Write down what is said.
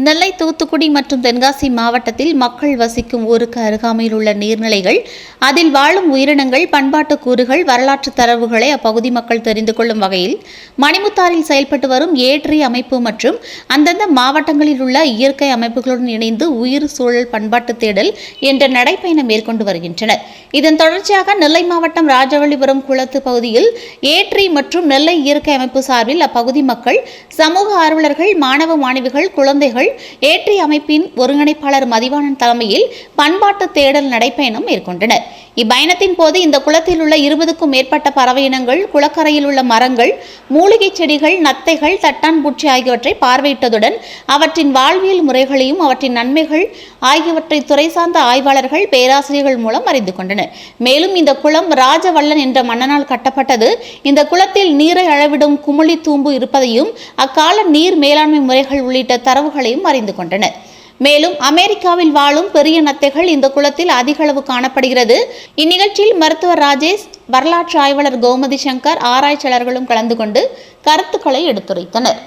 நெல்லை, தூத்துக்குடி மற்றும் தென்காசி மாவட்டத்தில் மக்கள் வசிக்கும் ஊருக்கு அருகாமையில் உள்ள நீர்நிலைகள், அதில் வாழும் உயிரினங்கள், பண்பாட்டு கூறுகள், வரலாற்று தரவுகளை அப்பகுதி மக்கள் தெரிந்து கொள்ளும் வகையில் மணிமுத்தாறில் செயல்பட்டு வரும் ஏட்ரி அமைப்பு மற்றும் அந்தந்த மாவட்டங்களில் உள்ள இயற்கை அமைப்புகளுடன் இணைந்து உயிர் சூழல் பண்பாட்டு தேடல் என்ற நடைப்பயணம் மேற்கொண்டு வருகின்றனர். இதன் தொடர்ச்சியாக நெல்லை மாவட்டம் ராஜவள்ளிபுரம் குளத்து பகுதியில் ஏட்ரி மற்றும் நெல்லை இயற்கை அமைப்பு சார்பில் அப்பகுதி மக்கள், சமூக ஆர்வலர்கள், மாணவ மாணவிகள், குழந்தைகள் ஏட்ரி அமைப்பின் ஒருங்கிணைப்பாளர் மதிவாணன் தலைமையில் பண்பாட்டு தேடல் நடைப்பயணம் மேற்கொண்டனர். இப்பயணத்தின் போது இந்த குளத்தில் உள்ள 20க்கும் மேற்பட்ட பறவை இனங்கள், குளக்கரையில் உள்ள மரங்கள், மூலிகை செடிகள், நத்தைகள், தட்டான்பூச்சி ஆகியவற்றை பார்வையிட்டதுடன் அவற்றின் வாழ்வியல் முறைகளையும் அவற்றின் நன்மைகள் ஆகியவற்றை துறை சார்ந்த ஆய்வாளர்கள், பேராசிரியர்கள் மூலம் அறிந்து கொண்டனர். மேலும் இந்த குளம் ராஜவள்ளன் என்ற மன்னனால் கட்டப்பட்டது. இந்த குளத்தில் நீரை அளவிடும் குமிழி தூம்பு இருப்பதையும் அக்கால நீர் மேலாண்மை முறைகள் உள்ளிட்ட தரவுகளையும் அறிந்து கொண்டனர். மேலும் அமெரிக்காவில் வாழும் பெரிய நத்தைகள் இந்த குளத்தில் அதிக அளவு காணப்படுகிறது. இந்நிகழ்ச்சியில் மருத்துவர் ராஜேஷ், வரலாற்று ஆய்வாளர் கோமதி சங்கர், ஆராய்ச்சியாளர்களும் கலந்து கொண்டு கருத்துக்களை எடுத்துரைத்தனர்.